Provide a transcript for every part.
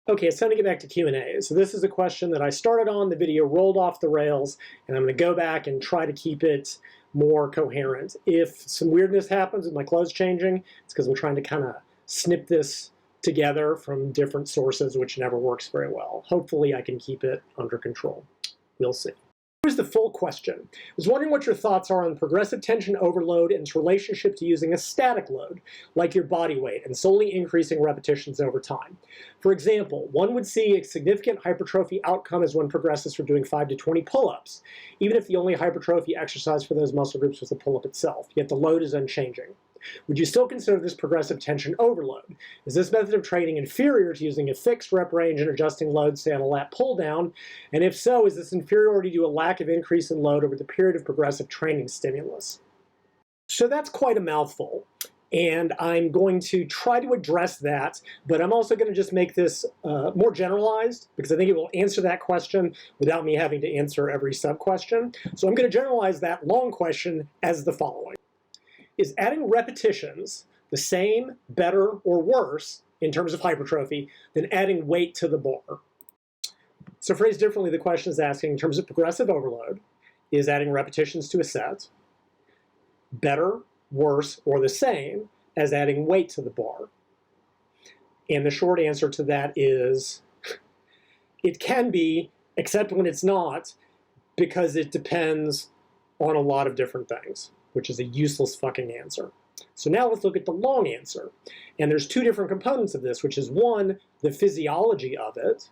Okay, it's time to get back to Q&A. So this is a question that I started on, the video rolled off the rails, and I'm going to go back and try to keep it more coherent. If some weirdness happens with my clothes changing, it's because I'm trying to kind of snip this together from different sources, which never works very well. Hopefully I can keep it under control. We'll see. Here's the full question. I was wondering what your thoughts are on progressive tension overload and its relationship to using a static load, like your body weight, and solely increasing repetitions over time. For example, one would see a significant hypertrophy outcome as one progresses from doing 5 to 20 pull-ups, even if the only hypertrophy exercise for those muscle groups was the pull-up itself, yet the load is unchanging. Would you still consider this progressive tension overload? Is this method of training inferior to using a fixed rep range and adjusting load, say on a lat pull down? And if so, is this inferiority due to a lack of increase in load over the period of progressive training stimulus? So that's quite a mouthful, and I'm going to try to address that, but I'm also going to just make this more generalized, because I think it will answer that question without me having to answer every sub-question. So I'm going to generalize that long question as the following. Is adding repetitions the same, better, or worse in terms of hypertrophy than adding weight to the bar? So phrased differently, the question is asking, in terms of progressive overload, is adding repetitions to a set better, worse, or the same as adding weight to the bar? And the short answer to that is it can be, except when it's not, because it depends on a lot of different things, which is a useless fucking answer. So now let's look at the long answer. And there's two different components of this, which is one, the physiology of it,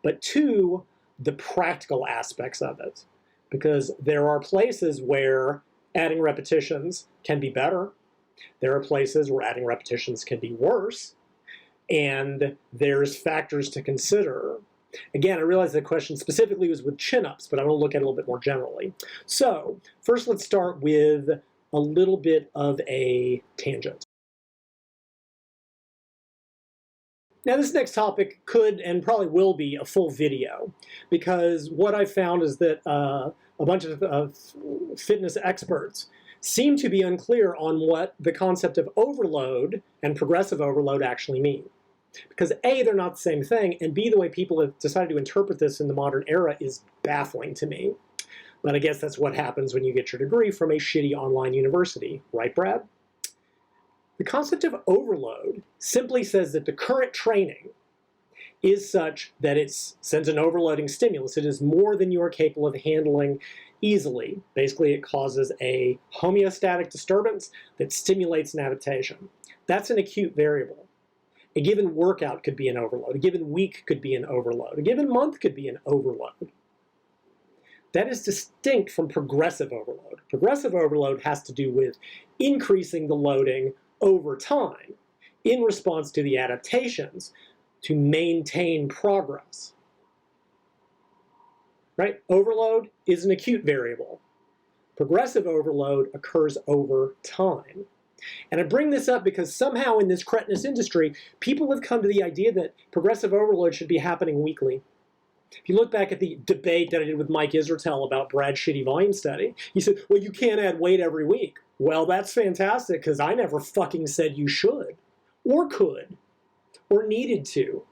but two, the practical aspects of it. Because there are places where adding repetitions can be better. There are places where adding repetitions can be worse. And there's factors to consider. Again, I realize the question specifically was with chin-ups, but I want to look at it a little bit more generally. So first, let's start with a little bit of a tangent. Now, this next topic could and probably will be a full video, because what I found is that a bunch of fitness experts seem to be unclear on what the concept of overload and progressive overload actually mean. Because A, they're not the same thing, and B, the way people have decided to interpret this in the modern era is baffling to me. But I guess that's what happens when you get your degree from a shitty online university, right, Brad? The concept of overload simply says that the current training is such that it sends an overloading stimulus. It is more than you are capable of handling easily. Basically, it causes a homeostatic disturbance that stimulates an adaptation. That's an acute variable. A given workout could be an overload. A given week could be an overload. A given month could be an overload. That is distinct from progressive overload. Progressive overload has to do with increasing the loading over time in response to the adaptations to maintain progress. Right? Overload is an acute variable. Progressive overload occurs over time. And I bring this up because somehow in this cretinous industry, people have come to the idea that progressive overload should be happening weekly. If you look back at the debate that I did with Mike Israetel about Brad's shitty volume study, he said, well, you can't add weight every week. Well, that's fantastic, because I never fucking said you should, or could, or needed to.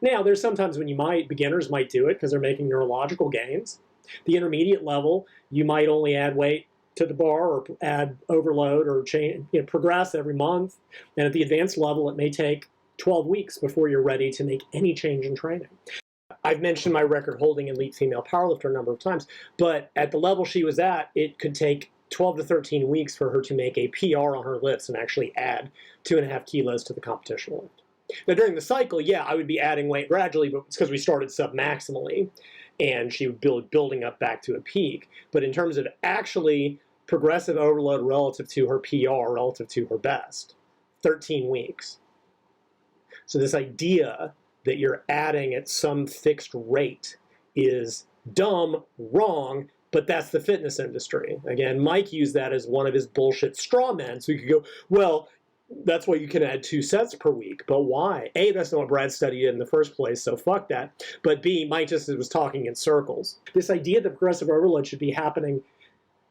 Now, there's sometimes when beginners might do it because they're making neurological gains. The intermediate level, you might only add weight to the bar or add overload or change, progress every month. And at the advanced level, it may take 12 weeks before you're ready to make any change in training. I've mentioned my record-holding elite female powerlifter a number of times, but at the level she was at, it could take 12 to 13 weeks for her to make a PR on her lifts and actually add 2.5 kilos to the competition lift. Now, during the cycle, yeah, I would be adding weight gradually, but it's because we started sub-maximally, and she would be building up back to a peak. But in terms of actually progressive overload relative to her PR, relative to her best, 13 weeks. So this idea that you're adding at some fixed rate is dumb, wrong, but that's the fitness industry. Again, Mike used that as one of his bullshit straw men. So you could go, well, that's why you can add 2 sets per week. But why? A, that's not what Brad studied in the first place, so fuck that. But B, Mike just was talking in circles. This idea that progressive overload should be happening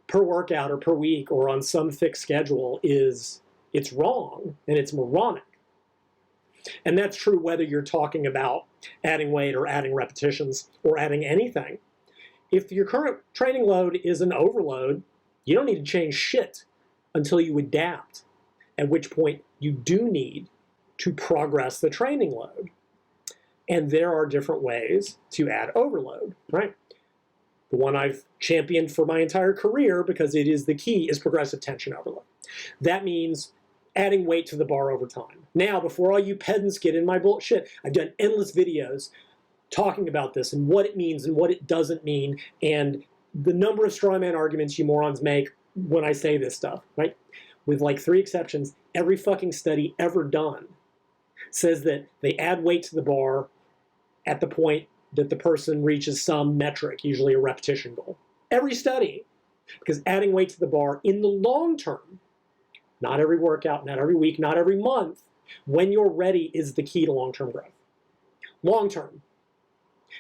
per workout or per week or on some fixed schedule it's wrong, and it's moronic. And that's true whether you're talking about adding weight or adding repetitions or adding anything. If your current training load is an overload, you don't need to change shit until you adapt, at which point you do need to progress the training load. And there are different ways to add overload, right? The one I've championed for my entire career, because it is the key, is progressive tension overload. That means adding weight to the bar over time. Now, before all you pedants get in my bullshit, I've done endless videos talking about this and what it means and what it doesn't mean, and the number of strawman arguments you morons make when I say this stuff, right? With like 3 exceptions, every fucking study ever done says that they add weight to the bar at the point that the person reaches some metric, usually a repetition goal. Every study. Because adding weight to the bar in the long term, not every workout, not every week, not every month, when you're ready is the key to long-term growth. Long term.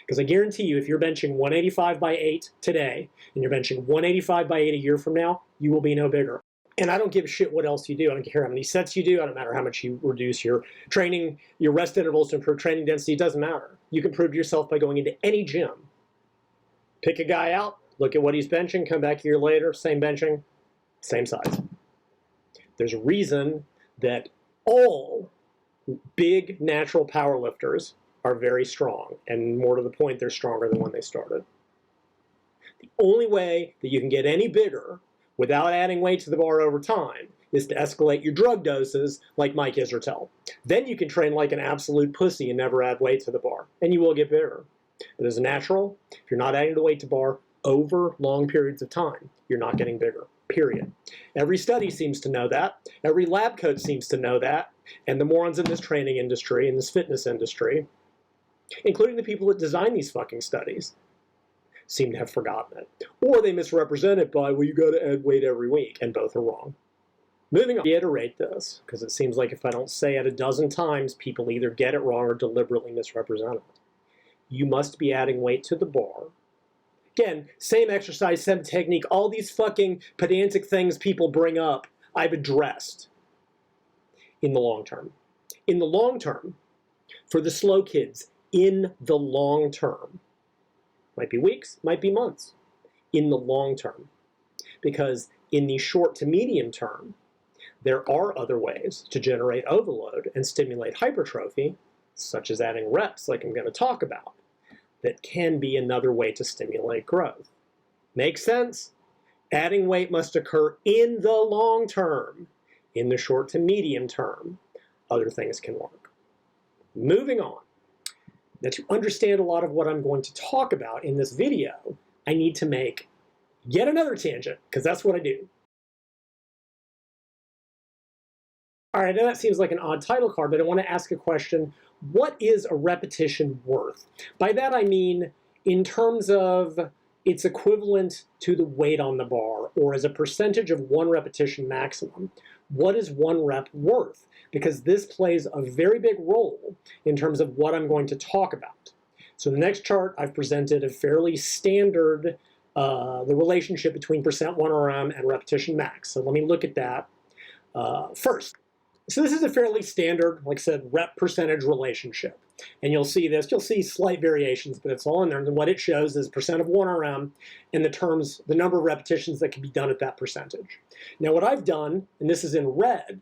Because I guarantee you, if you're benching 185 by 8 today, and you're benching 185 by 8 a year from now, you will be no bigger. And I don't give a shit what else you do. I don't care how many sets you do. I don't matter how much you reduce your training, your rest intervals to improve training density. It doesn't matter. You can prove to yourself by going into any gym. Pick a guy out, look at what he's benching, come back a year later, same benching, same size. There's a reason that all big natural powerlifters are very strong. And more to the point, they're stronger than when they started. The only way that you can get any bigger without adding weight to the bar over time is to escalate your drug doses like Mike Israetel. Then you can train like an absolute pussy and never add weight to the bar, and you will get bigger. But as a natural, if you're not adding the weight to bar over long periods of time, you're not getting bigger, period. Every study seems to know that. Every lab coach seems to know that. And the morons in this training industry, in this fitness industry, including the people that design these fucking studies, seem to have forgotten it. Or they misrepresent it by, well, you got to add weight every week, and both are wrong. Moving on, reiterate this, because it seems like if I don't say it a dozen times, people either get it wrong or deliberately misrepresent it. You must be adding weight to the bar. Again, same exercise, same technique, all these fucking pedantic things people bring up, I've addressed in the long term. In the long term, for the slow kids, in the long term, might be weeks, might be months, in the long term. Because in the short to medium term, there are other ways to generate overload and stimulate hypertrophy, such as adding reps, like I'm going to talk about, that can be another way to stimulate growth. Make sense? Adding weight must occur in the long term. In the short to medium term, other things can work. Moving on. Now, to understand a lot of what I'm going to talk about in this video, I need to make yet another tangent, because that's what I do. All right, I know that seems like an odd title card, but I want to ask a question. What is a repetition worth? By that I mean in terms of its equivalent to the weight on the bar, or as a percentage of one repetition maximum. What is one rep worth? Because this plays a very big role in terms of what I'm going to talk about. So in the next chart, I've presented a fairly standard, the relationship between percent 1RM and repetition max. So let me look at that first. So this is a fairly standard, like I said, rep percentage relationship. And you'll see this, you'll see slight variations, but it's all in there. And what it shows is percent of 1RM and the number of repetitions that can be done at that percentage. Now what I've done, and this is in red,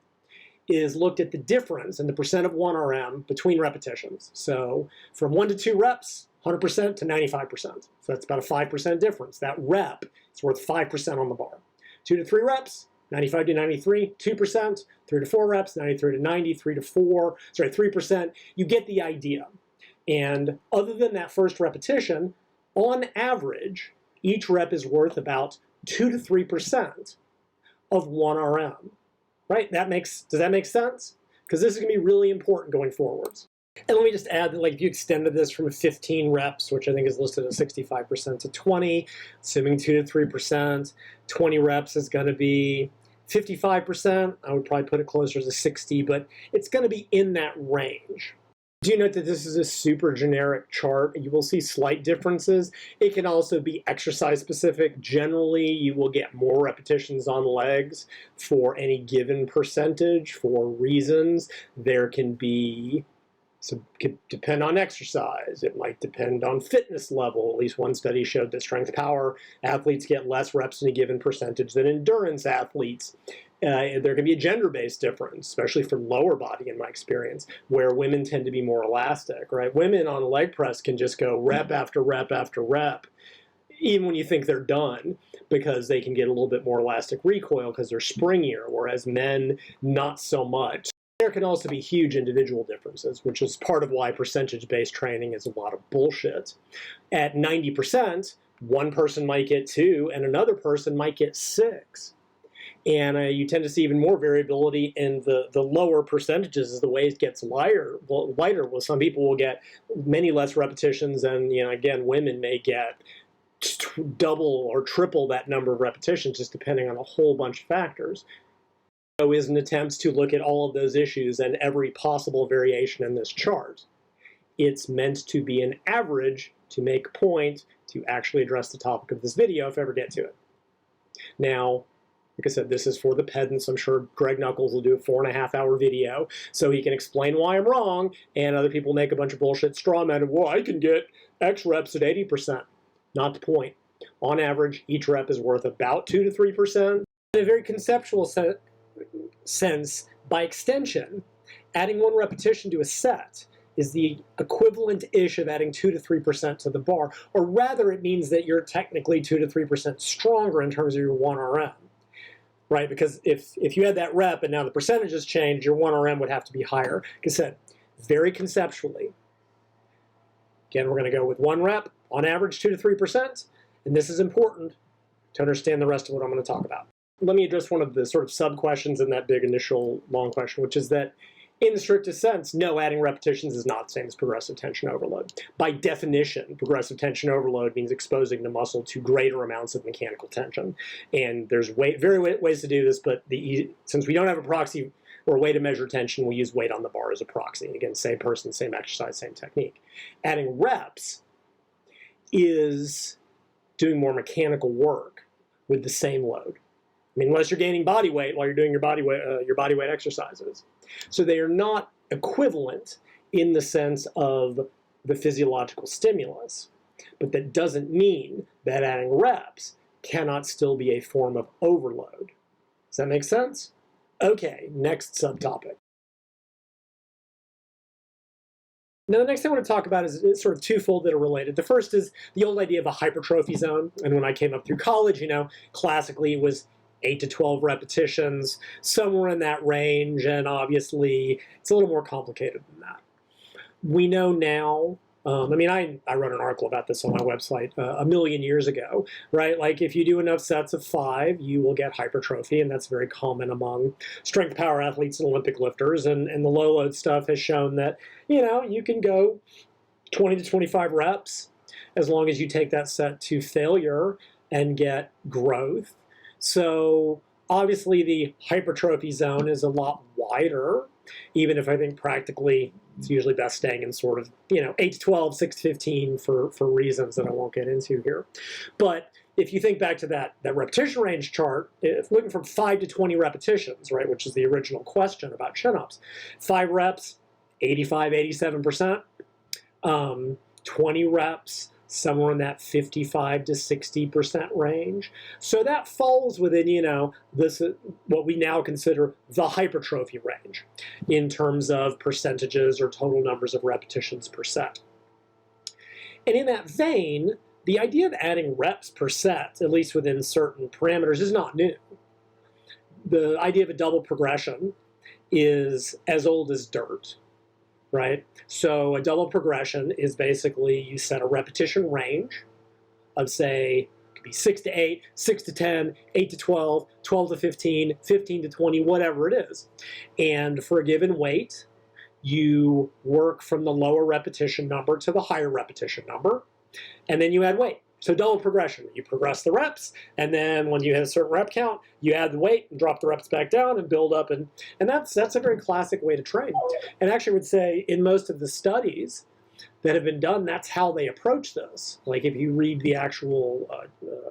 is looked at the difference in the percent of 1RM between repetitions. So from 1 to 2 reps, 100% to 95%. So that's about a 5% difference. That rep is worth 5% on the bar. 2 to 3 reps, 95 to 93, 2%, 3 to 4 reps, 93 to 90, 3%. You get the idea. And other than that first repetition, on average, each rep is worth about 2 to 3% of 1 RM. Right? Does that make sense? Because this is going to be really important going forwards. And let me just add that, like, if you extended this from 15 reps, which I think is listed at 65%, to 20, assuming 2 to 3%, 20 reps is going to be 55%. I would probably put it closer to 60, but it's going to be in that range. Do note that this is a super generic chart. You will see slight differences. It can also be exercise specific. Generally, you will get more repetitions on legs for any given percentage for reasons. There can be So it could depend on exercise. It might depend on fitness level. At least one study showed that strength power athletes get less reps in a given percentage than endurance athletes. There can be a gender-based difference, especially for lower body in my experience, where women tend to be more elastic, right? Women on a leg press can just go rep after rep after rep, even when you think they're done, because they can get a little bit more elastic recoil because they're springier, whereas men, not so much. There can also be huge individual differences, which is part of why percentage-based training is a lot of bullshit. At 90%, one person might get 2 and another person might get 6. And you tend to see even more variability in the lower percentages as the weight gets lighter. Well, some people will get many less repetitions, and again, women may get double or triple that number of repetitions, just depending on a whole bunch of factors. Is an attempt to look at all of those issues and every possible variation in this chart. It's meant to be an average to make a point to actually address the topic of this video if I ever get to it. Now, like I said, this is for the pedants. I'm sure Greg Nuckols will do a 4.5-hour video so he can explain why I'm wrong, and other people make a bunch of bullshit straw men of, well, I can get X reps at 80%. Not the point. On average, each rep is worth about 2 to 3%. In a very conceptual sense, by extension, adding 1 repetition to a set is the equivalent-ish of adding 2 to 3% to the bar, or rather it means that you're technically 2 to 3% stronger in terms of your 1RM, right? Because if you had that rep and now the percentages changed, your 1RM would have to be higher. Like I said, very conceptually. Again, we're going to go with 1 rep, on average 2 to 3%, and this is important to understand the rest of what I'm going to talk about. Let me address one of the sort of sub-questions in that big initial long question, which is that in the strictest sense, no, adding repetitions is not the same as progressive tension overload. By definition, progressive tension overload means exposing the muscle to greater amounts of mechanical tension. And there's ways to do this, but since we don't have a proxy or a way to measure tension, we use weight on the bar as a proxy. Again, same person, same exercise, same technique. Adding reps is doing more mechanical work with the same load. I mean, unless you're gaining body weight while you're doing your body weight exercises. So they are not equivalent in the sense of the physiological stimulus. But that doesn't mean that adding reps cannot still be a form of overload. Does that make sense? Okay, next subtopic. Now, the next thing I want to talk about is sort of twofold that are related. The first is the old idea of a hypertrophy zone. And when I came up through college, classically it was 8 to 12 repetitions, somewhere in that range, and obviously it's a little more complicated than that. We know now, I wrote an article about this on my website a million years ago, right? Like if you do enough sets of 5, you will get hypertrophy, and that's very common among strength power athletes and Olympic lifters, and the low load stuff has shown that, you can go 20 to 25 reps as long as you take that set to failure and get growth. So obviously the hypertrophy zone is a lot wider, even if I think practically it's usually best staying in sort of, 8 to 12, 6 to 15 for reasons that I won't get into here. But if you think back to that repetition range chart, if looking from 5 to 20 repetitions, right, which is the original question about chin-ups, 5 reps, 85, 87%, 20 reps, somewhere in that 55 to 60% range. So that falls within, this what we now consider the hypertrophy range in terms of percentages or total numbers of repetitions per set. And in that vein, the idea of adding reps per set, at least within certain parameters, is not new. The idea of a double progression is as old as dirt. Right? So a double progression is basically you set a repetition range of, say, it could be 6 to 8, 6 to 10, 8 to 12, 12 to 15, 15 to 20, whatever it is. And for a given weight, you work from the lower repetition number to the higher repetition number, and then you add weight. So double progression. You progress the reps, and then when you hit a certain rep count, you add the weight and drop the reps back down and build up. And that's a very classic way to train. And actually I would say in most of the studies that have been done, that's how they approach this. Like if you read the actual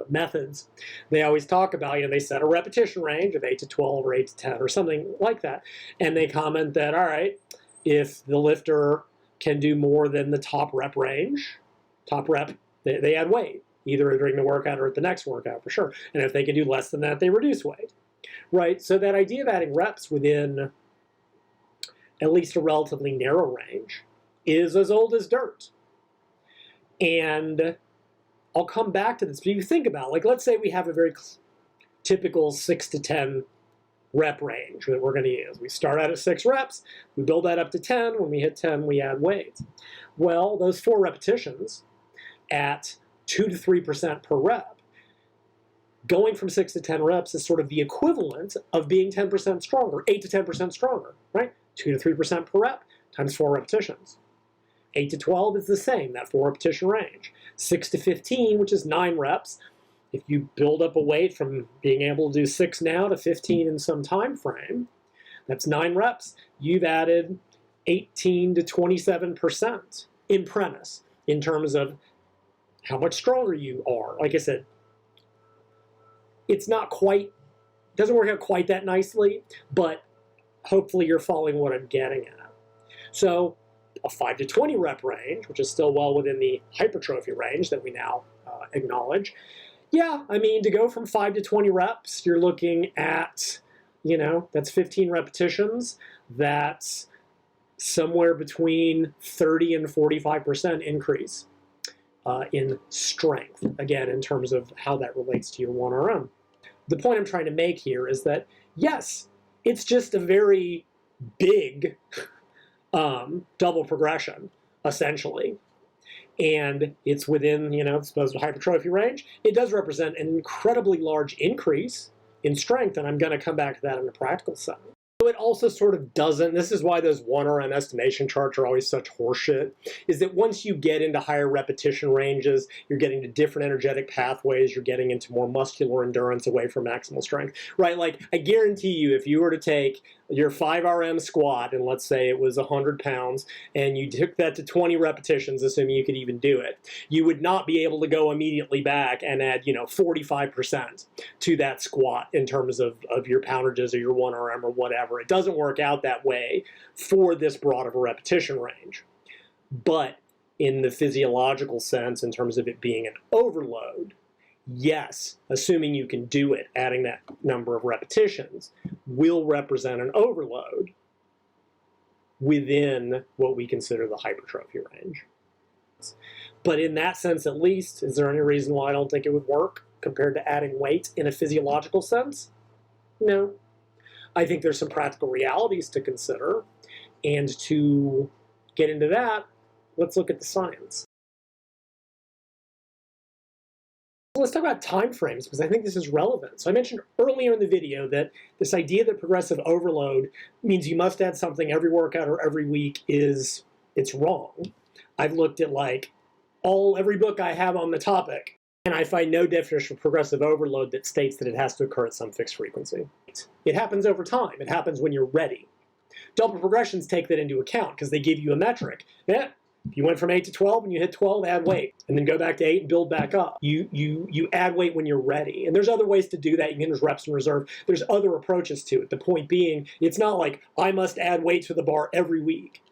methods, they always talk about, they set a repetition range of 8 to 12 or 8 to 10 or something like that. And they comment that, all right, if the lifter can do more than the top rep range. Top rep, they add weight, either during the workout or at the next workout for sure. And if they can do less than that, they reduce weight, right? So that idea of adding reps within at least a relatively narrow range is as old as dirt. And I'll come back to this, but you think about, like, let's say we have a very typical 6 to 10 rep range that we're going to use. We start out at 6 reps, we build that up to 10. When we hit 10, we add weight. Well, those 4 repetitions at 2 to 3% per rep, going from 6 to 10 reps is sort of the equivalent of being 10% stronger, 8 to 10% stronger, right? 2 to 3% per rep times 4 repetitions. 8 to 12 is the same, that 4 repetition range. 6 to 15, which is 9 reps, if you build up a weight from being able to do 6 now to 15 in some time frame, that's 9 reps. You've added 18 to 27% in premise in terms of how much stronger you are. Like I said, it's not quite, doesn't work out quite that nicely, but hopefully you're following what I'm getting at. So a 5 to 20 rep range, which is still well within the hypertrophy range that we now acknowledge. Yeah, I mean, to go from 5 to 20 reps, you're looking at, you know, that's 15 repetitions. That's somewhere between 30 and 45% increase in strength, again, in terms of how that relates to your 1RM. The point I'm trying to make here is that, yes, it's just a very big double progression, essentially. And it's within, you know, the supposed hypertrophy range. It does represent an incredibly large increase in strength, and I'm going to come back to that in a practical setting. So it also sort of doesn't, this is why those 1RM estimation charts are always such horseshit, is that once you get into higher repetition ranges, you're getting to different energetic pathways, you're getting into more muscular endurance away from maximal strength, right? Like, I guarantee you, if you were to take your 5RM squat, and let's say it was 100 pounds, and you took that to 20 repetitions, assuming you could even do it, you would not be able to go immediately back and add, you know, 45% to that squat in terms of your poundages or your 1RM or whatever. It doesn't work out that way for this broad of a repetition range. But in the physiological sense, in terms of it being an overload, yes, assuming you can do it, adding that number of repetitions will represent an overload within what we consider the hypertrophy range. But in that sense, at least, is there any reason why I don't think it would work compared to adding weight in a physiological sense? No. I think there's some practical realities to consider, and to get into that, let's look at the science. Let's talk about time frames, because I think this is relevant. So I mentioned earlier in the video that this idea that progressive overload means you must add something every workout or every week it's wrong. I've looked at like every book I have on the topic, and I find no definition of progressive overload that states that it has to occur at some fixed frequency. It happens over time. It happens when you're ready. Double progressions take that into account because they give you a metric. Yeah, if you went from 8 to 12 and you hit 12, add weight, and then go back to 8 and build back up. You add weight when you're ready. And there's other ways to do that. You can use reps in reserve. There's other approaches to it. The point being, it's not like I must add weight to the bar every week.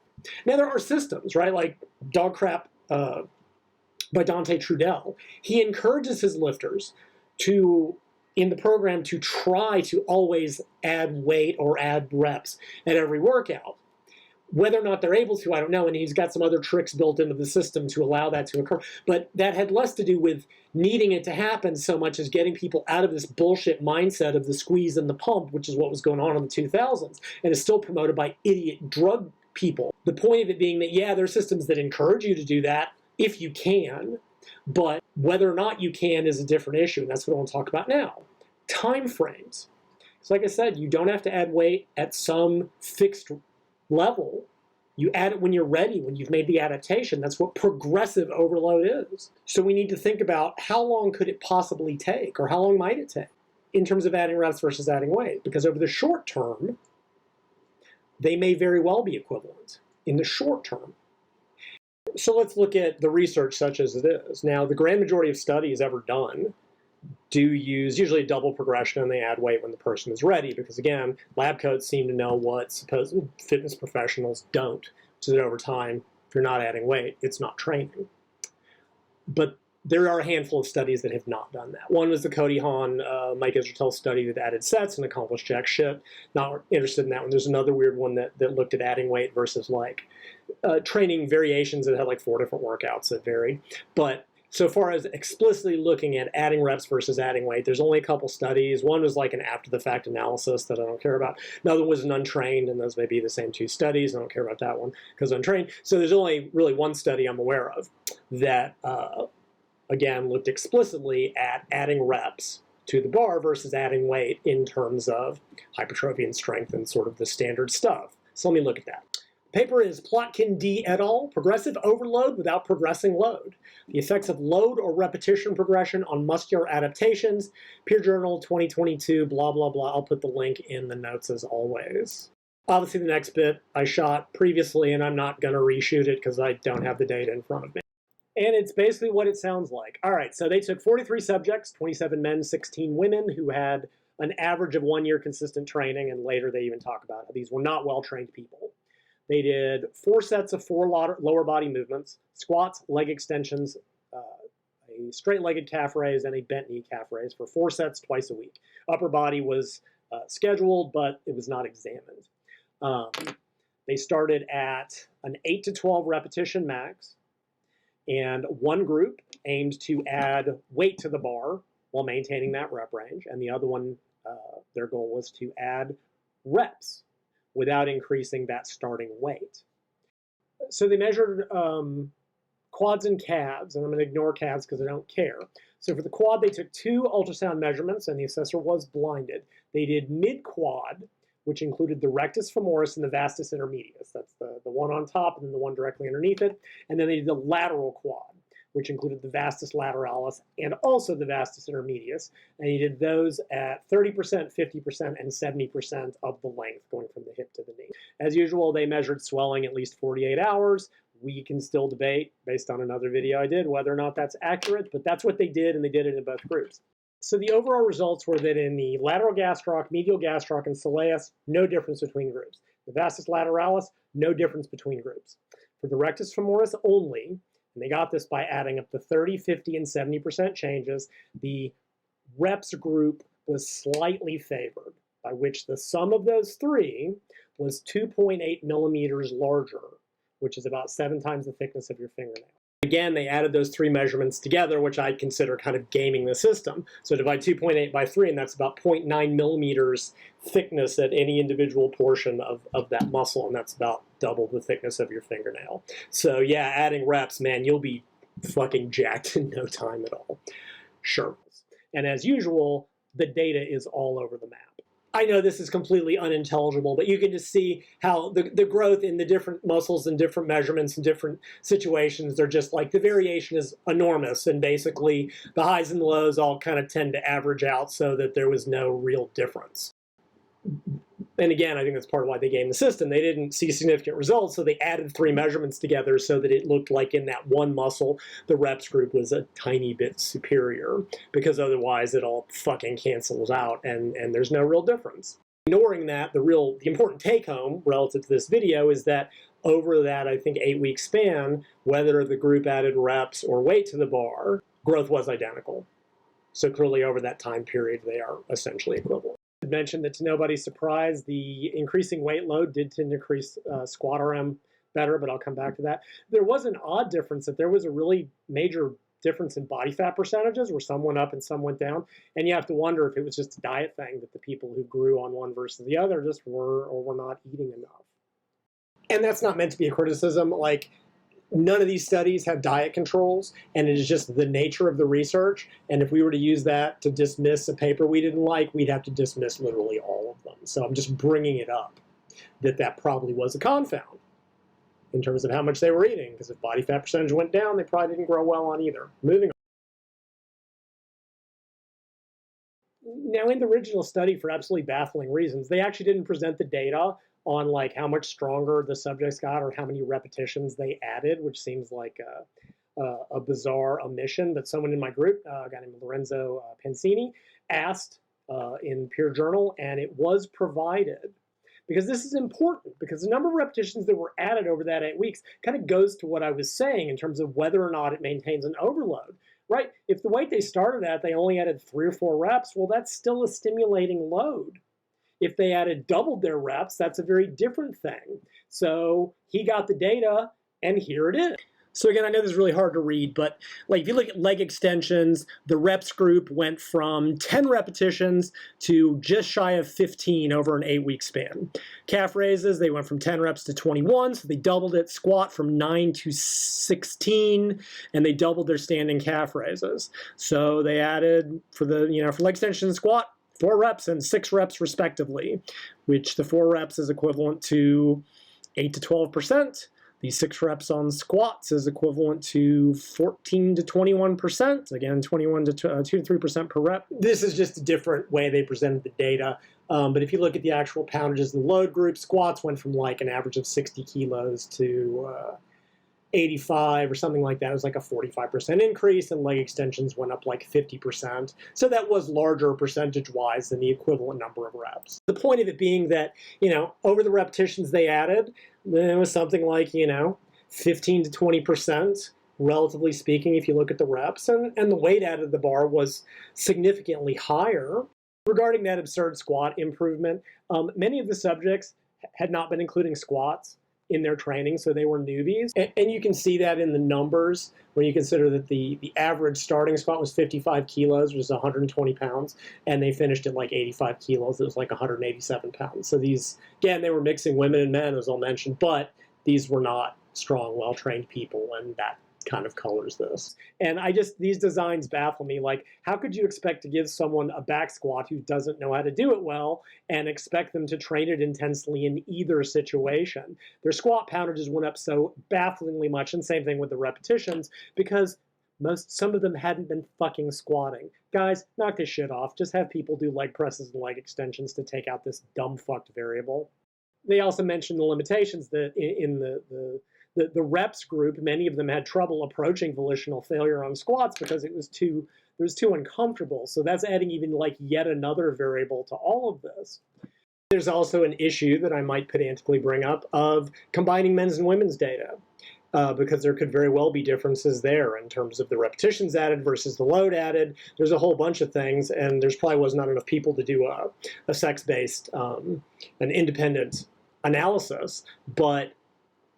Now, there are systems, right? Like Dog Crap by Dante Trudell. He encourages his lifters in the program to try to always add weight or add reps at every workout. Whether or not they're able to, I don't know, and he's got some other tricks built into the system to allow that to occur. But that had less to do with needing it to happen so much as getting people out of this bullshit mindset of the squeeze and the pump, which is what was going on in the 2000s, and is still promoted by idiot drug people. The point of it being that, yeah, there are systems that encourage you to do that if you can, but whether or not you can is a different issue, and that's what I want to talk about now. Time frames. So like I said, you don't have to add weight at some fixed level. You add it when you're ready, when you've made the adaptation. That's what progressive overload is. So we need to think about how long could it possibly take, or how long might it take in terms of adding reps versus adding weight, because over the short term, they may very well be equivalent in the short term. So let's look at the research such as it is. Now, the grand majority of studies ever done do use usually a double progression, and they add weight when the person is ready, because again, lab coats seem to know what supposed fitness professionals don't, so that over time If you're not adding weight, it's not training. But there are a handful of studies that have not done that. One was the Cody Hahn, Mike Israetel study that added sets and accomplished jack shit. Not interested in that one. There's another weird one that looked at adding weight versus like training variations that had like 4 different workouts that varied. But so far as explicitly looking at adding reps versus adding weight, there's only a couple studies. One was like an after-the-fact analysis that I don't care about. Another was an untrained, and those may be the same 2 studies. I don't care about that one because untrained. So there's only really one study I'm aware of that, again, looked explicitly at adding reps to the bar versus adding weight in terms of hypertrophy and strength and sort of the standard stuff. So let me look at that. The paper is Plotkin D et al. Progressive overload without progressing load. The effects of load or repetition progression on muscular adaptations. Peer Journal 2022, blah, blah, blah. I'll put the link in the notes as always. Obviously, the next bit I shot previously, and I'm not going to reshoot it because I don't have the data in front of me. And it's basically what it sounds like. All right, so they took 43 subjects, 27 men, 16 women, who had an average of 1 year consistent training, and later they even talk about how these were not well-trained people. They did 4 sets of 4 lower body movements, squats, leg extensions, a straight-legged calf raise, and a bent knee calf raise for 4 sets twice a week. Upper body was scheduled, but it was not examined. They started at an 8 to 12 repetition max, and one group aimed to add weight to the bar while maintaining that rep range, and the other one, their goal was to add reps without increasing that starting weight. So they measured quads and calves, and I'm going to ignore calves because I don't care. So for the quad, they took 2 ultrasound measurements, and the assessor was blinded. They did mid-quad, which included the rectus femoris and the vastus intermedius. That's the one on top and then the one directly underneath it. And then they did the lateral quad, which included the vastus lateralis and also the vastus intermedius. And you did those at 30%, 50%, and 70% of the length going from the hip to the knee. As usual, they measured swelling at least 48 hours. We can still debate, based on another video I did, whether or not that's accurate, but that's what they did, and they did it in both groups. So the overall results were that in the lateral gastroc, medial gastroc, and soleus, no difference between groups. The vastus lateralis, no difference between groups. For the rectus femoris only, and they got this by adding up the 30, 50, and 70% changes, the reps group was slightly favored, by which the sum of those 3 was 2.8 millimeters larger, which is about 7 times the thickness of your fingernail. Again, they added those 3 measurements together, which I'd consider kind of gaming the system. So divide 2.8 by 3, and that's about 0.9 millimeters thickness at any individual portion of that muscle, and that's about double the thickness of your fingernail. So yeah, adding reps, man, you'll be fucking jacked in no time at all. Sure. And as usual, the data is all over the map. I know this is completely unintelligible, but you can just see how the growth in the different muscles and different measurements and different situations, they're just like, the variation is enormous, and basically the highs and the lows all kind of tend to average out so that there was no real difference. And again, I think that's part of why they gamed the system. They didn't see significant results, so they added 3 measurements together so that it looked like in that one muscle, the reps group was a tiny bit superior, because otherwise it all fucking cancels out and there's no real difference. Ignoring that, the important take-home relative to this video is that over that, I think, 8-week span, whether the group added reps or weight to the bar, growth was identical. So clearly over that time period, they are essentially equivalent. I mentioned that to nobody's surprise, the increasing weight load did tend to increase squat RM better, but I'll come back to that. There was an odd difference that there was a really major difference in body fat percentages where some went up and some went down. And you have to wonder if it was just a diet thing, that the people who grew on one versus the other just were or were not eating enough. And that's not meant to be a criticism. Like, none of these studies have diet controls, and it is just the nature of the research. And if we were to use that to dismiss a paper we didn't like, we'd have to dismiss literally all of them. So I'm just bringing it up, that probably was a confound in terms of how much they were eating, because if body fat percentage went down, they probably didn't grow well on either. Moving on. Now, in the original study, for absolutely baffling reasons, they actually didn't present the data on like how much stronger the subjects got or how many repetitions they added, which seems like a bizarre omission. But someone in my group, a guy named Lorenzo Pensini, asked in Peer Journal, and it was provided. because this is important, because the number of repetitions that were added over that 8 weeks kind of goes to what I was saying in terms of whether or not it maintains an overload, right? If the weight they started at, they only added 3 or 4 reps, well, that's still a stimulating load. If they added doubled their reps, that's a very different thing. So he got the data, and here it is. So again, I know this is really hard to read, but like if you look at leg extensions, the reps group went from 10 repetitions to just shy of 15 over an 8-week span. Calf raises, they went from 10 reps to 21, so they doubled it. Squat from 9 to 16, and they doubled their standing calf raises. So they added for the for leg extension and squat, 4 reps and 6 reps respectively, which the 4 reps is equivalent to 8 to 12%. The 6 reps on squats is equivalent to 14 to 21%. Again, 21 to 2 to 3% per rep. This is just a different way they presented the data. But if you look at the actual poundages in the load group, squats went from like an average of 60 kilos to 85 or something like that. It was like a 45% increase, and leg extensions went up like 50%. So that was larger percentage-wise than the equivalent number of reps. The point of it being that, over the repetitions they added, there was something like, 15 to 20%, relatively speaking, if you look at the reps, and the weight added to the bar was significantly higher. Regarding that absurd squat improvement, many of the subjects had not been including squats in their training, so they were newbies. And you can see that in the numbers when you consider that the average starting squat was 55 kilos, which is 120 pounds, and they finished at like 85 kilos. It was like 187 pounds. So these, again, they were mixing women and men, as I'll mention, but these were not strong, well-trained people, and that kind of colors this. And these designs baffle me. Like, how could you expect to give someone a back squat who doesn't know how to do it well and expect them to train it intensely in either situation? Their squat poundages went up so bafflingly much, and same thing with the repetitions, because some of them hadn't been fucking squatting. Guys, knock this shit off. Just have people do leg presses and leg extensions to take out this dumb fucked variable. They also mentioned the limitations that in the reps group, many of them had trouble approaching volitional failure on squats because it was too uncomfortable. So that's adding even like yet another variable to all of this. There's also an issue that I might pedantically bring up of combining men's and women's data, because there could very well be differences there in terms of the repetitions added versus the load added. There's a whole bunch of things, and there's probably was not enough people to do a sex-based, an independent analysis, but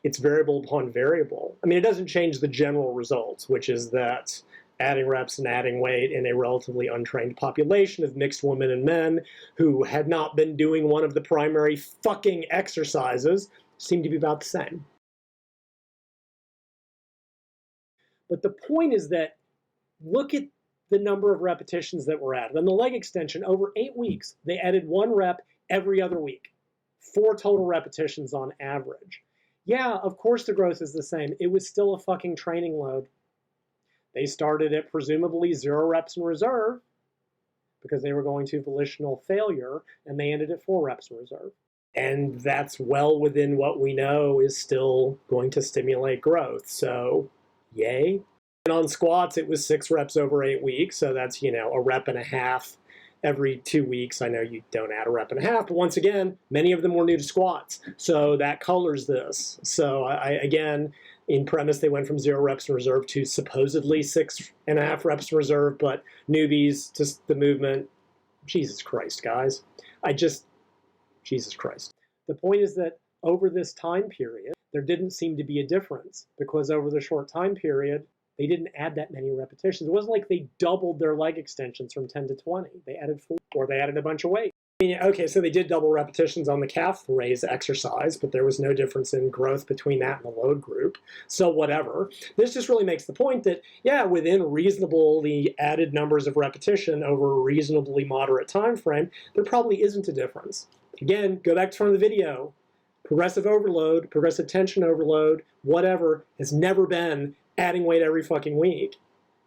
it's variable upon variable. I mean, it doesn't change the general results, which is that adding reps and adding weight in a relatively untrained population of mixed women and men who had not been doing one of the primary fucking exercises seemed to be about the same. But the point is that look at the number of repetitions that were added. On the leg extension, over 8 weeks, they added 1 rep every other week. 4 total repetitions on average. Yeah, of course the growth is the same. It was still a fucking training load. They started at presumably 0 reps in reserve because they were going to volitional failure, and they ended at 4 reps in reserve. And that's well within what we know is still going to stimulate growth. So, yay. And on squats, it was 6 reps over 8 weeks. So that's, a rep and a half every 2 weeks. I know you don't add a rep and a half, but once again, many of them were new to squats. So that colors this. So again, in premise, they went from 0 reps in reserve to supposedly 6.5 reps in reserve, but newbies to the movement, Jesus Christ, guys. Jesus Christ. The point is that over this time period, there didn't seem to be a difference, because over the short time period, they didn't add that many repetitions. It wasn't like they doubled their leg extensions from 10 to 20. They added 4, or they added a bunch of weight. I mean, okay, so they did double repetitions on the calf raise exercise, but there was no difference in growth between that and the load group. So whatever. This just really makes the point that, yeah, within reasonably added numbers of repetition over a reasonably moderate time frame, there probably isn't a difference. Again, go back to front of the video. Progressive overload, progressive tension overload, whatever, has never been adding weight every fucking week.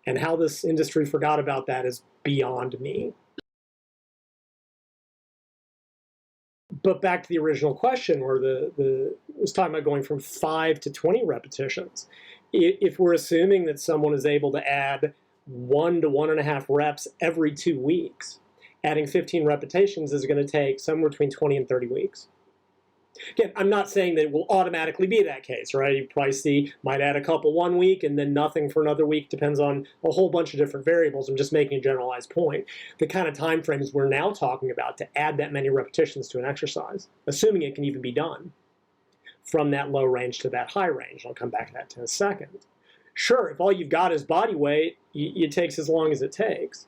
And how this industry forgot about that is beyond me. But back to the original question, where it was talking about going from 5 to 20 repetitions. If we're assuming that someone is able to add 1 to 1.5 reps every 2 weeks, adding 15 repetitions is going to take somewhere between 20 and 30 weeks. Again, I'm not saying that it will automatically be that case, right? You probably see, might add a couple one week and then nothing for another week, depends on a whole bunch of different variables. I'm just making a generalized point. The kind of time frames we're now talking about to add that many repetitions to an exercise, assuming it can even be done from that low range to that high range. I'll come back to that in a second. Sure, if all you've got is body weight, it takes as long as it takes.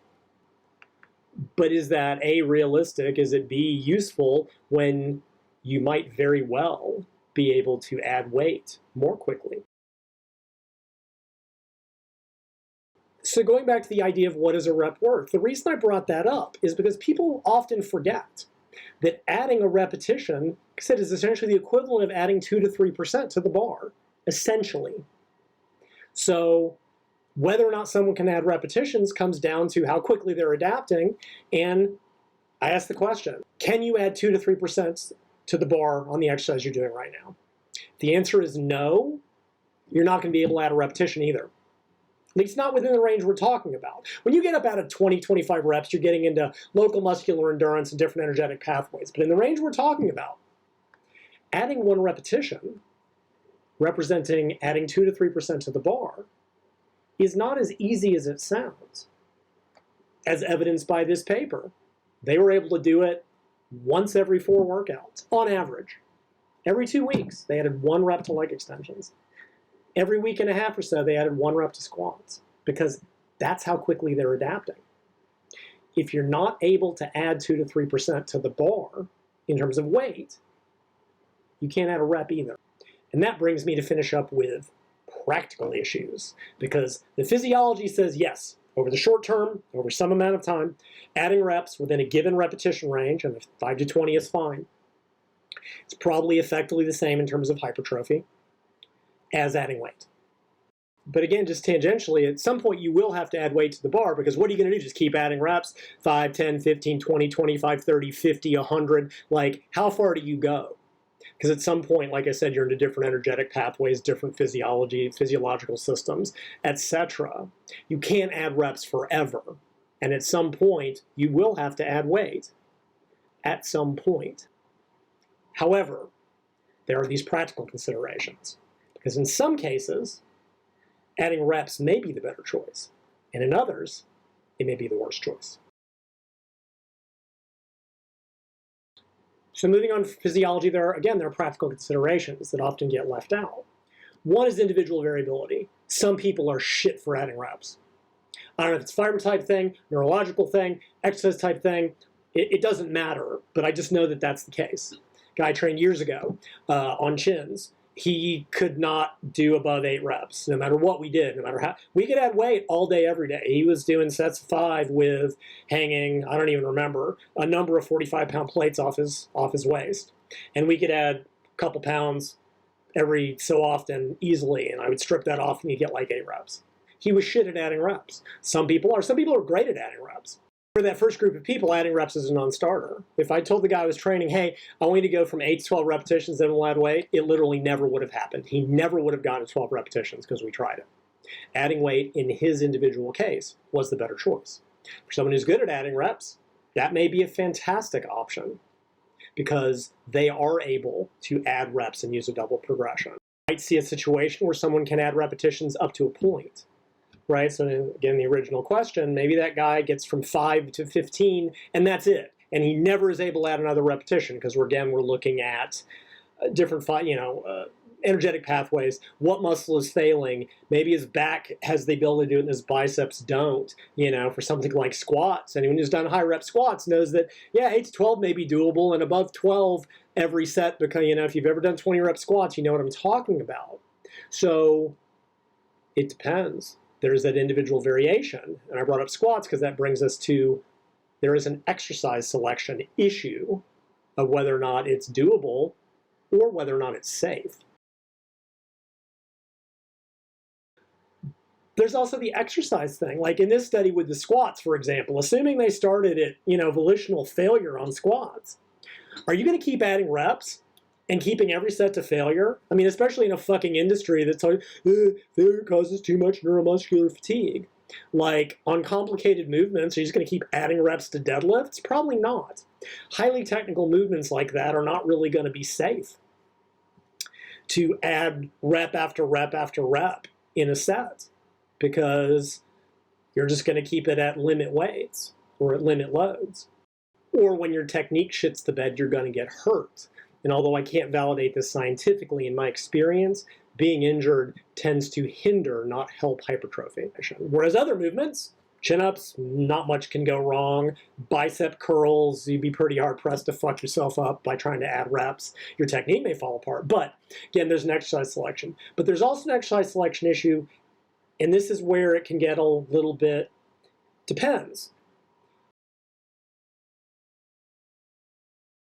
But is that A, realistic? Is it B, useful when you might very well be able to add weight more quickly? So going back to the idea of what is a rep worth, the reason I brought that up is because people often forget that adding a repetition, like I said, is essentially the equivalent of adding 2 to 3% to the bar, essentially. So whether or not someone can add repetitions comes down to how quickly they're adapting. And I ask the question, can you add 2 to 3% to the bar on the exercise you're doing right now? If the answer is no, you're not going to be able to add a repetition either. At least not within the range we're talking about. When you get up out of 20, 25 reps, you're getting into local muscular endurance and different energetic pathways. But in the range we're talking about, adding one repetition, representing adding 2 to 3% to the bar, is not as easy as it sounds, as evidenced by this paper. They were able to do it once every 4 workouts, on average. Every 2 weeks, they added 1 rep to leg extensions. Every week and a half or so, they added 1 rep to squats, because that's how quickly they're adapting. If you're not able to add 2 to 3% to the bar in terms of weight, you can't add a rep either. And that brings me to finish up with practical issues, because the physiology says yes, over the short term, over some amount of time, adding reps within a given repetition range, and 5 to 20 is fine. It's probably effectively the same in terms of hypertrophy as adding weight. But again, just tangentially, at some point you will have to add weight to the bar, because what are you going to do? Just keep adding reps? 5, 10, 15, 20, 25, 30, 50, 100? Like, how far do you go? Because at some point, like I said, you're into different energetic pathways, different physiological systems, etc. You can't add reps forever. And at some point, you will have to add weight. At some point. However, there are these practical considerations. Because in some cases, adding reps may be the better choice. And in others, it may be the worst choice. So moving on to physiology, there are practical considerations that often get left out. One is individual variability. Some people are shit for adding reps. I don't know if it's fiber type thing, neurological thing, exercise type thing. It doesn't matter, but I just know that that's the case. Guy I trained years ago on chins. He could not do above 8 reps, no matter what we did, no matter how. We could add weight all day, every day. He was doing sets of 5 with hanging, I don't even remember, a number of 45-pound plates off his waist. And we could add a couple pounds every so often easily, and I would strip that off and you get like 8 reps. He was shit at adding reps. Some people are great at adding reps. For that first group of people, adding reps is a non-starter. If I told the guy I was training, hey, I want you to go from 8 to 12 repetitions, then we'll add weight, it literally never would have happened. He never would have gotten to 12 repetitions because we tried it. Adding weight in his individual case was the better choice. For someone who's good at adding reps, that may be a fantastic option because they are able to add reps and use a double progression. You might see a situation where someone can add repetitions up to a point. Right, so again, the original question, maybe that guy gets from 5 to 15 and that's it. And he never is able to add another repetition because we're looking at different, energetic pathways. What muscle is failing? Maybe his back has the ability to do it and his biceps don't, for something like squats. Anyone who's done high rep squats knows that, 8 to 12 may be doable and above 12 every set because, if you've ever done 20 rep squats, you know what I'm talking about. So it depends. There's that individual variation. And I brought up squats because that brings us to, there is an exercise selection issue of whether or not it's doable or whether or not it's safe. There's also the exercise thing. Like in this study with the squats, for example, assuming they started at, volitional failure on squats, are you going to keep adding reps and keeping every set to failure? I mean, especially in a fucking industry that's like, failure causes too much neuromuscular fatigue. Like, on complicated movements, are you just going to keep adding reps to deadlifts? Probably not. Highly technical movements like that are not really going to be safe to add rep after rep after rep in a set, because you're just going to keep it at limit weights or at limit loads. Or when your technique shits the bed, you're going to get hurt. And although I can't validate this scientifically, in my experience, being injured tends to hinder, not help hypertrophy. Whereas other movements, chin-ups, not much can go wrong. Bicep curls, you'd be pretty hard-pressed to fuck yourself up by trying to add reps. Your technique may fall apart. But, again, there's an exercise selection. But there's also an exercise selection issue, and this is where it can get a little bit, depends.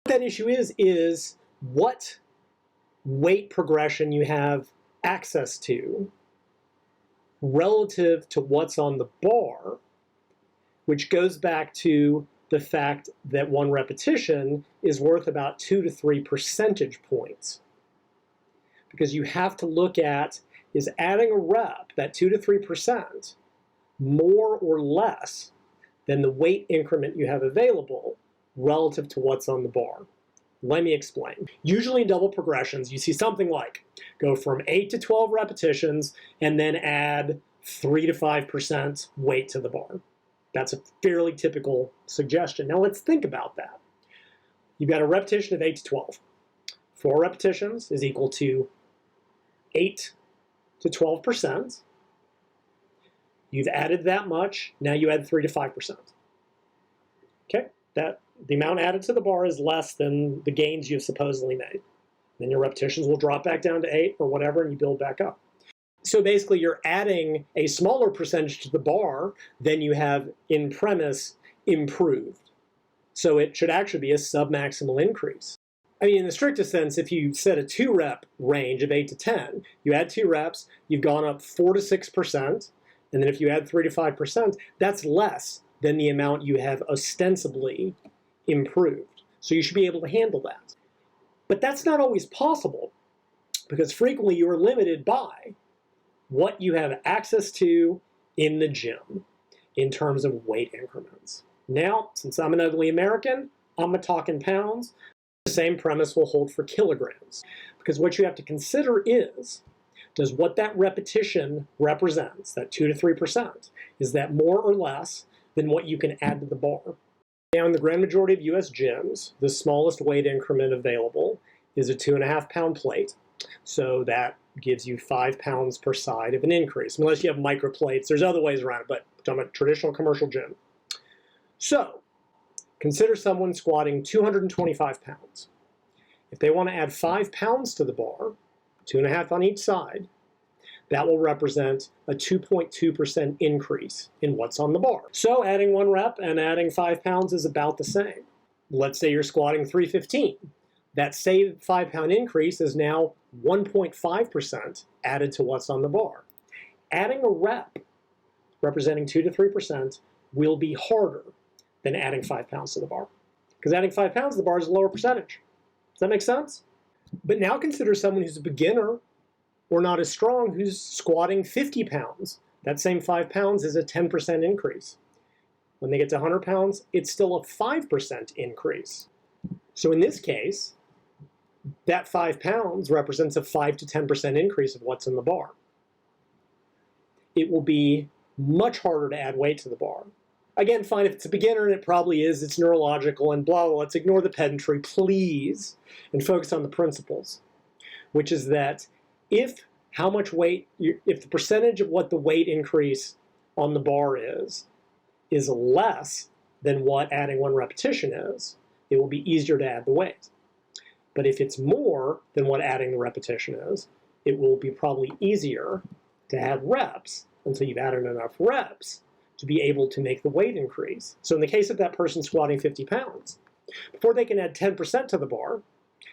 What that issue is what weight progression you have access to relative to what's on the bar, which goes back to the fact that one repetition is worth about 2 to 3 percentage points. Because you have to look at, is adding a rep, that 2 to 3%, more or less than the weight increment you have available relative to what's on the bar. Let me explain. Usually in double progressions, you see something like go from 8 to 12 repetitions and then add 3 to 5% weight to the bar. That's a fairly typical suggestion. Now let's think about that. You've got a repetition of 8 to 12. 4 repetitions is equal to 8 to 12%. You've added that much. Now you add 3 to 5%. Okay, the amount added to the bar is less than the gains you've supposedly made. Then your repetitions will drop back down to 8 or whatever, and you build back up. So basically, you're adding a smaller percentage to the bar than you have in premise improved. So it should actually be a submaximal increase. I mean, in the strictest sense, if you set a 2-rep range of 8 to 10, you add 2 reps, you've gone up 4 to 6%, and then if you add 3 to 5%, that's less than the amount you have ostensibly improved. So you should be able to handle that. But that's not always possible, because frequently you are limited by what you have access to in the gym in terms of weight increments. Now, since I'm an ugly American, I'm going to talk in pounds. The same premise will hold for kilograms, because what you have to consider is, does what that repetition represents, that 2 to 3%, is that more or less than what you can add to the bar? Now, in the grand majority of US gyms, the smallest weight increment available is a 2.5 pound plate. So that gives you 5 pounds per side of an increase. Unless you have micro plates, there's other ways around it, but I'm talking about traditional commercial gym. So, consider someone squatting 225 pounds. If they want to add 5 pounds to the bar, 2.5 on each side, that will represent a 2.2% increase in what's on the bar. So adding 1 rep and adding 5 pounds is about the same. Let's say you're squatting 315. That same 5 pound increase is now 1.5% added to what's on the bar. Adding a rep, representing 2 to 3%, will be harder than adding 5 pounds to the bar. Because adding 5 pounds to the bar is a lower percentage. Does that make sense? But now consider someone who's a beginner or not as strong who's squatting 50 pounds. That same 5 pounds is a 10% increase. When they get to 100 pounds, it's still a 5% increase. So in this case, that 5 pounds represents a 5 to 10% increase of what's in the bar. It will be much harder to add weight to the bar. Again, fine, if it's a beginner, and it probably is, it's neurological and blah, blah, let's ignore the pedantry, please, and focus on the principles, which is that if the percentage of what the weight increase on the bar is less than what adding 1 repetition is, it will be easier to add the weight. But if it's more than what adding the repetition is, it will be probably easier to add reps until you've added enough reps to be able to make the weight increase. So in the case of that person squatting 50 pounds, before they can add 10% to the bar,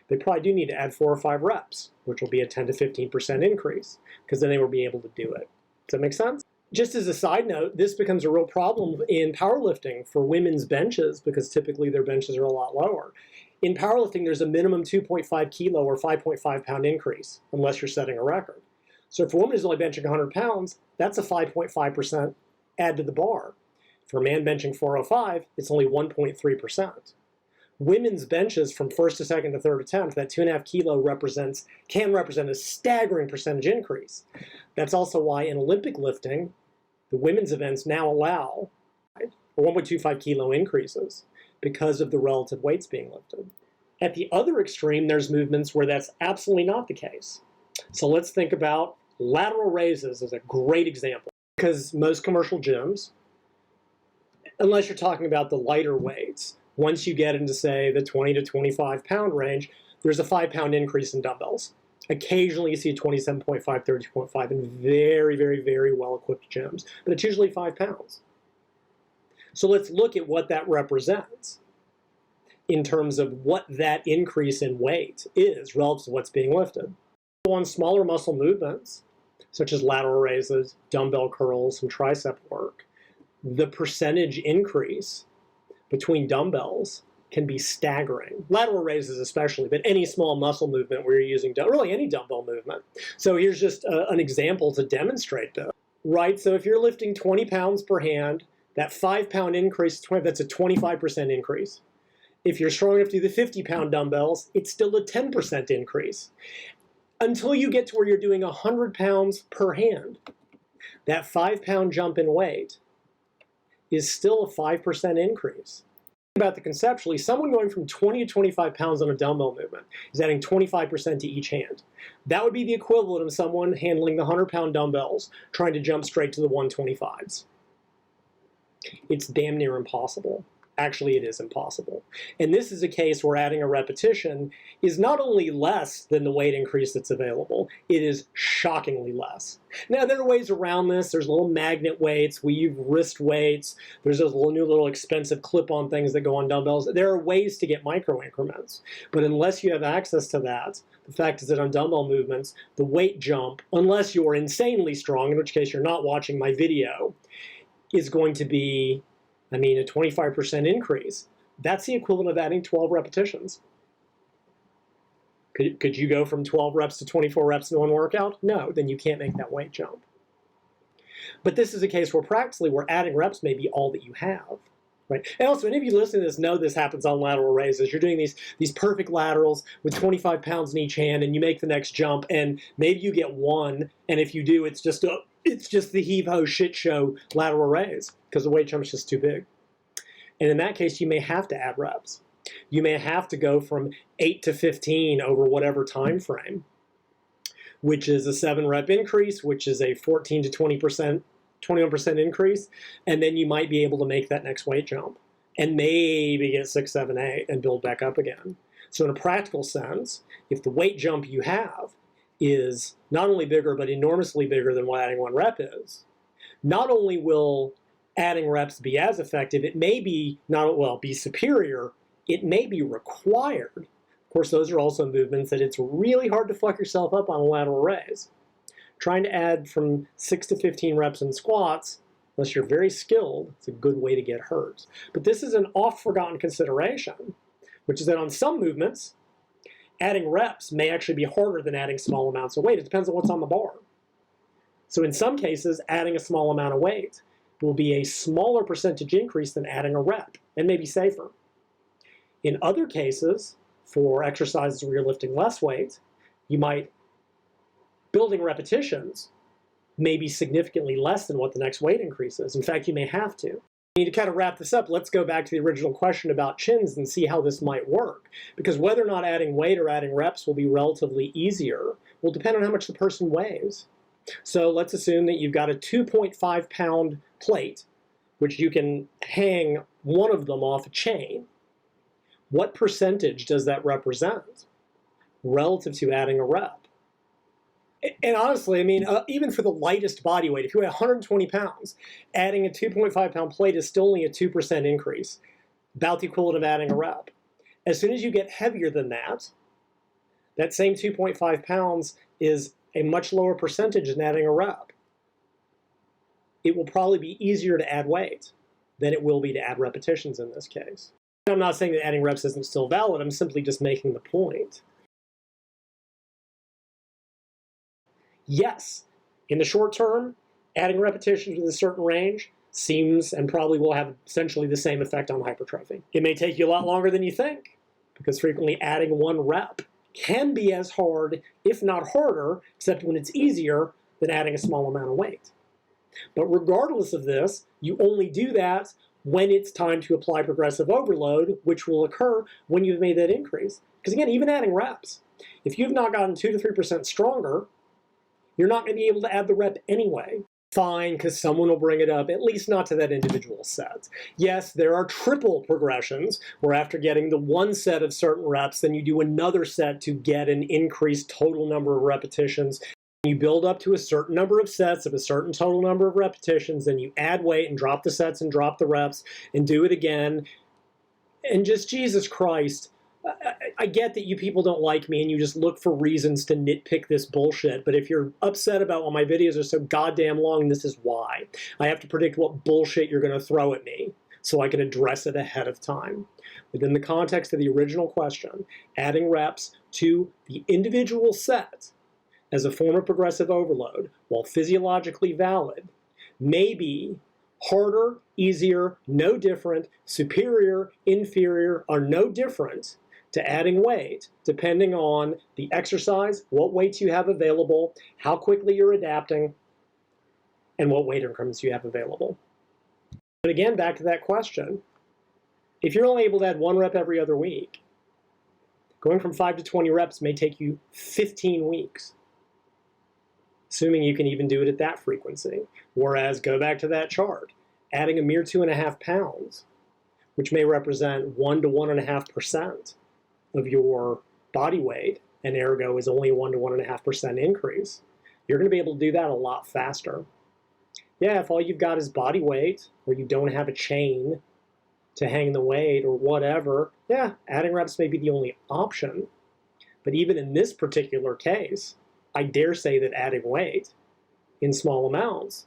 they probably do need to add 4 or 5 reps, which will be a 10 to 15% increase, because then they will be able to do it. Does that make sense? Just as a side note, this becomes a real problem in powerlifting for women's benches, because typically their benches are a lot lower. In powerlifting, there's a minimum 2.5 kilo or 5.5 pound increase, unless you're setting a record. So if a woman is only benching 100 pounds, that's a 5.5% add to the bar. For a man benching 405, it's only 1.3%. Women's benches from first to second to third attempt, that 2.5 kilo can represent a staggering percentage increase. That's also why in Olympic lifting, the women's events now allow 1.25 kilo increases because of the relative weights being lifted. At the other extreme, there's movements where that's absolutely not the case. So let's think about lateral raises as a great example, because most commercial gyms, unless you're talking about the lighter weights, once you get into, say, the 20 to 25 pound range, there's a 5 pound increase in dumbbells. Occasionally you see a 27.5, 32.5 in very, very, very well-equipped gyms, but it's usually 5 pounds. So let's look at what that represents in terms of what that increase in weight is relative to what's being lifted. On smaller muscle movements, such as lateral raises, dumbbell curls, and tricep work, the percentage increase between dumbbells can be staggering. Lateral raises especially, but any small muscle movement where you're using, really any dumbbell movement. So here's just an example to demonstrate this. Right, so if you're lifting 20 pounds per hand, that 5 pound increase, that's a 25% increase. If you're strong enough to do the 50 pound dumbbells, it's still a 10% increase. Until you get to where you're doing 100 pounds per hand, that 5 pound jump in weight is still a 5% increase. About the conceptually, someone going from 20 to 25 pounds on a dumbbell movement is adding 25% to each hand. That would be the equivalent of someone handling the 100-pound dumbbells trying to jump straight to the 125s. It's damn near impossible. Actually, it is impossible. And this is a case where adding a repetition is not only less than the weight increase that's available, it is shockingly less. Now, there are ways around this. There's little magnet weights. We use wrist weights. There's those new little expensive clip-on things that go on dumbbells. There are ways to get micro increments. But unless you have access to that, the fact is that on dumbbell movements, the weight jump, unless you're insanely strong, in which case you're not watching my video, is going to be a 25% increase. That's the equivalent of adding 12 repetitions. Could you go from 12 reps to 24 reps in one workout? No, then you can't make that weight jump. But this is a case where practically where adding reps may be all that you have. Right? And also, any of you listening to this know this happens on lateral raises. You're doing these perfect laterals with 25 pounds in each hand, and you make the next jump, and maybe you get one, and if you do, it's just the heave-ho shit show lateral raise, because the weight jump is just too big. And in that case, you may have to add reps. You may have to go from 8 to 15 over whatever time frame, which is a 7-rep increase, which is a 14 to 20%, 21% increase, and then you might be able to make that next weight jump and maybe get 6, 7, 8 and build back up again. So in a practical sense, if the weight jump you have is not only bigger, but enormously bigger than what adding 1 rep is, not only will adding reps be as effective, it may be be superior, it may be required. Of course, those are also movements that it's really hard to fuck yourself up on a lateral raise. Trying to add from 6 to 15 reps in squats, unless you're very skilled, it's a good way to get hurt. But this is an oft-forgotten consideration, which is that on some movements, adding reps may actually be harder than adding small amounts of weight. It depends on what's on the bar. So in some cases, adding a small amount of weight will be a smaller percentage increase than adding a rep, and maybe safer. In other cases, for exercises where you're lifting less weight, building repetitions may be significantly less than what the next weight increase is. In fact, you may have to. To kind of wrap this up, let's go back to the original question about chins and see how this might work. Because whether or not adding weight or adding reps will be relatively easier will depend on how much the person weighs. So let's assume that you've got a 2.5 pound plate, which you can hang one of them off a chain. What percentage does that represent relative to adding a rep? And honestly, even for the lightest body weight, if you weigh 120 pounds, adding a 2.5 pound plate is still only a 2% increase, about the equivalent of adding a rep. As soon as you get heavier than that, that same 2.5 pounds is a much lower percentage than adding a rep. It will probably be easier to add weight than it will be to add repetitions in this case. I'm not saying that adding reps isn't still valid, I'm simply just making the point. Yes, in the short term, adding repetitions with a certain range seems and probably will have essentially the same effect on hypertrophy. It may take you a lot longer than you think, because frequently adding 1 rep can be as hard, if not harder, except when it's easier than adding a small amount of weight. But regardless of this, you only do that when it's time to apply progressive overload, which will occur when you've made that increase. Because again, even adding reps, if you've not gotten 2 to 3% stronger, you're not going to be able to add the rep anyway. Fine, because someone will bring it up, at least not to that individual set. Yes, there are triple progressions, where after getting the 1 set of certain reps, then you do another set to get an increased total number of repetitions. You build up to a certain number of sets of a certain total number of repetitions, then you add weight and drop the sets and drop the reps and do it again. And just, Jesus Christ, I get that you people don't like me and you just look for reasons to nitpick this bullshit, but if you're upset about why my videos are so goddamn long, this is why. I have to predict what bullshit you're going to throw at me so I can address it ahead of time. Within the context of the original question, adding reps to the individual set as a form of progressive overload, while physiologically valid, may be harder, easier, no different, superior, inferior, or no different to adding weight, depending on the exercise, what weights you have available, how quickly you're adapting, and what weight increments you have available. But again, back to that question, if you're only able to add 1 rep every other week, going from 5 to 20 reps may take you 15 weeks. Assuming you can even do it at that frequency. Whereas, go back to that chart, adding a mere 2.5 pounds, which may represent 1 to 1.5% of your body weight, and ergo is only a 1 to 1.5% increase, you're going to be able to do that a lot faster. Yeah, if all you've got is body weight, or you don't have a chain to hang the weight or whatever, yeah, adding reps may be the only option. But even in this particular case, I dare say that adding weight in small amounts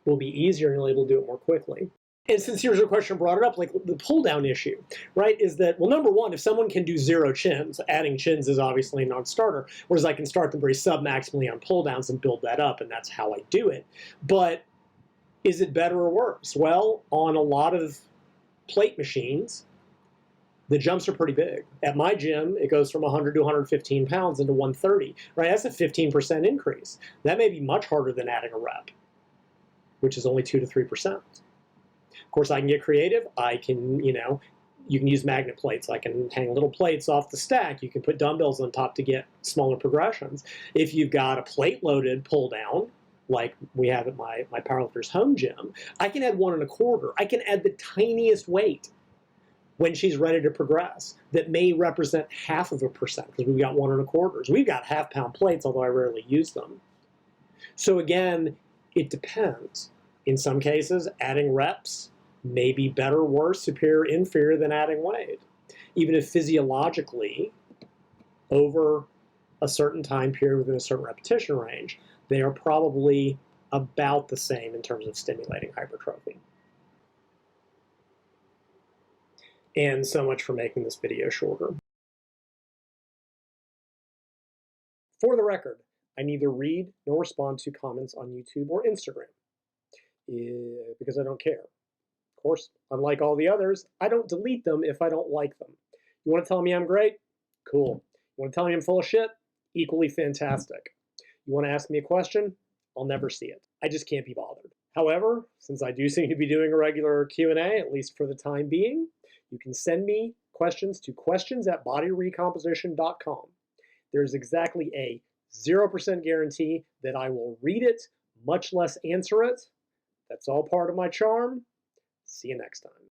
will be easier and you'll be able to do it more quickly. And since here's a question brought it up, like the pull down issue, right, is that, well, number one, if someone can do 0 chins, adding chins is obviously a non-starter, whereas I can start them very sub-maximally on pull downs and build that up, and that's how I do it. But is it better or worse? Well, on a lot of plate machines, the jumps are pretty big. At my gym, it goes from 100 to 115 pounds into 130, right? That's a 15% increase. That may be much harder than adding a rep, which is only 2 to 3%. Of course, I can get creative. I can, you can use magnet plates. I can hang little plates off the stack. You can put dumbbells on top to get smaller progressions. If you've got a plate-loaded pull-down, like we have at my powerlifter's home gym, I can add 1 1/4. I can add the tiniest weight when she's ready to progress that may represent 0.5%, because we've got 1 1/4. We've got half-pound plates, although I rarely use them. So again, it depends. In some cases, adding reps may be better, worse, superior, inferior than adding weight. Even if physiologically, over a certain time period within a certain repetition range, they are probably about the same in terms of stimulating hypertrophy. And so much for making this video shorter. For the record, I neither read nor respond to comments on YouTube or Instagram because I don't care. Of course, unlike all the others, I don't delete them if I don't like them. You want to tell me I'm great? Cool. You want to tell me I'm full of shit? Equally fantastic. You want to ask me a question? I'll never see it. I just can't be bothered. However, since I do seem to be doing a regular Q&A, at least for the time being, you can send me questions to questions@bodyrecomposition.com. There's exactly a 0% guarantee that I will read it, much less answer it. That's all part of my charm. See you next time.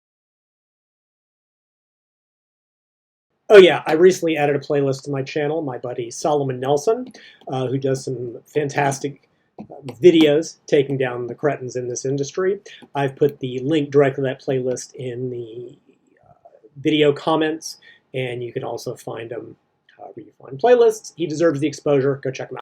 Oh yeah, I recently added a playlist to my channel, my buddy Solomon Nelson, who does some fantastic videos taking down the cretins in this industry. I've put the link directly to that playlist in the video comments, and you can also find them however you find playlists. He deserves the exposure. Go check him out.